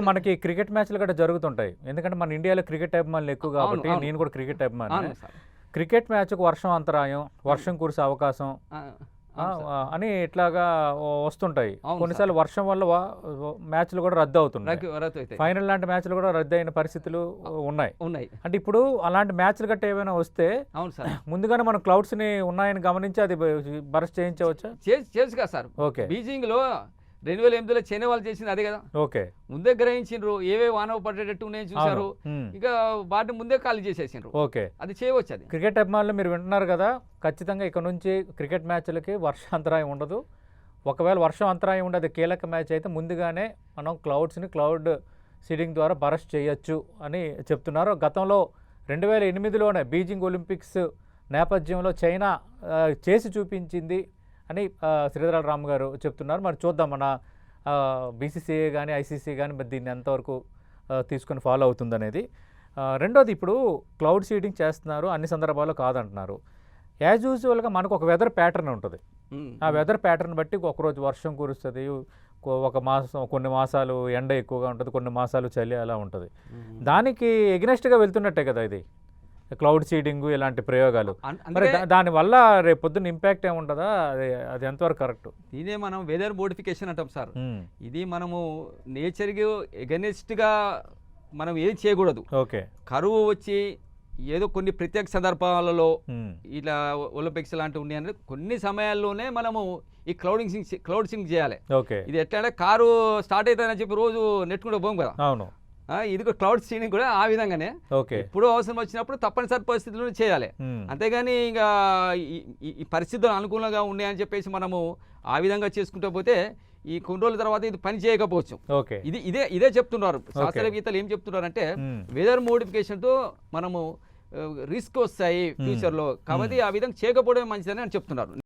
మనకి క్రికెట్ మ్యాచ్లు కూడా జరుగుతుంటాయి. ఎందుకంటే మన ఇండియాలో క్రికెట్ అభిమానులు ఎక్కువ కాబట్టి నేను కూడా క్రికెట్ అభిమానినే. క్రికెట్ మ్యాచ్‌కు వర్షం అంతరాయం, వర్షం కురిసే అవకాశం అని ఇట్లాగా వస్తుంటాయి. కొన్నిసార్లు వర్షం వల్ల మ్యాచ్లు కూడా రద్దు అవుతున్నాయి. ఫైనల్ లాంటి మ్యాచ్లు కూడా రద్దు అయిన పరిస్థితులు ఉన్నాయి. అంటే ఇప్పుడు అలాంటి మ్యాచ్లు గట్ట ఏమైనా వస్తే ముందుగానే మనం క్లౌడ్స్‌ని ఉన్నాయని గమనించి అది బరస్ట్ చేయించవచ్చా? చేయొచ్చు కదా సార్. ఓకే. బీజింగ్‌లో 2008లో చైనా వాళ్ళు చేసింది అదే కదా. ఓకే. ముందే గ్రహించిండ్రు ఏవే వానవ పడేటట్టు ఉన్నాయని చూసారు. ఇక వాటిని ముందే ఖాళీ చేసేసిండ్రు. ఓకే. అది చేయవచ్చు. అది క్రికెట్ అభిమానులు మీరు వింటున్నారు కదా, ఖచ్చితంగా ఇక్కడ నుంచి క్రికెట్ మ్యాచ్లకి వర్షాంతరాయం ఉండదు. ఒకవేళ వర్షం అంతరాయం ఉండదు కీలక మ్యాచ్ అయితే ముందుగానే మనం క్లౌడ్ సీడింగ్ ద్వారా బరస్ట్ చేయొచ్చు అని చెప్తున్నారు. గతంలో 2008లోనే బీజింగ్ ఒలింపిక్స్ నేపథ్యంలో చైనా చేసి చూపించింది అని శ్రీధర్ రామ్ గారు చెప్తున్నారు. మరి చూద్దాం మన బీసీసీఐ కానీ ఐసీసీ కానీ మరి దీన్ని ఎంతవరకు తీసుకొని ఫాలో అవుతుందనేది. రెండోది, ఇప్పుడు క్లౌడ్ సీడింగ్ చేస్తున్నారు, అన్ని సందర్భాల్లో కాదంటున్నారు. యాజ్ యూజువల్గా మనకు ఒక వెదర్ ప్యాటర్న్ ఉంటుంది. ఆ వెదర్ ప్యాటర్న్ బట్టి ఒకరోజు వర్షం కురుస్తుంది, ఒక మాసం కొన్ని మాసాలు ఎండ ఎక్కువగా ఉంటుంది, కొన్ని మాసాలు చలి అలా ఉంటుంది. దానికి ఎగ్నెస్ట్గా వెళ్తున్నట్టే కదా ఇది క్లౌడ్ సీడింగ్ ఇలాంటి ప్రయోగాలు. మరి దానివల్ల రేపు పొద్దున్న ఇంపాక్ట్ ఏముంటుందా? అది ఎంతవరకు కరెక్ట్? ఇదే మనం వెదర్ మోడిఫికేషన్ అంటాం సార్. ఇది మనము నేచర్కి ఎగనెస్ట్గా మనం ఏం చేయకూడదు. ఓకే. కరువు వచ్చి ఏదో కొన్ని ప్రత్యేక సందర్భాలలో ఇలా ఒలింపిక్స్ లాంటివి ఉన్నాయని కొన్ని సమయాల్లోనే మనము ఈ క్లౌడ్ సింగ్ చేయాలి. ఓకే. ఇది ఎట్లా అంటే కారు స్టార్ట్ అవుతుందని చెప్పి రోజు నెట్టుకుంటూ పోం కదా. అవును. ఇది క్లౌడ్ సీడింగ్ కూడా ఆ విధంగానే. ఓకే. ఇప్పుడు అవసరం వచ్చినప్పుడు తప్పనిసరి పరిస్థితుల్లో చేయాలి. అంతేగాని ఇంకా ఈ పరిస్థితులు అనుకూలంగా ఉన్నాయని చెప్పేసి మనము ఆ విధంగా చేసుకుంటూ పోతే ఈ కొన్ని రోజుల తర్వాత ఇది పని చేయకపోవచ్చు. ఓకే. ఇదే చెప్తున్నారు శాస్త్రవేత్తలు. ఏం చెప్తున్నారంటే వెదర్ మోడిఫికేషన్తో మనము రిస్క్ వస్తాయి ఫ్యూచర్లో, కాబట్టి ఆ విధంగా చేయకపోవడమే మంచిదని అని చెప్తున్నారు.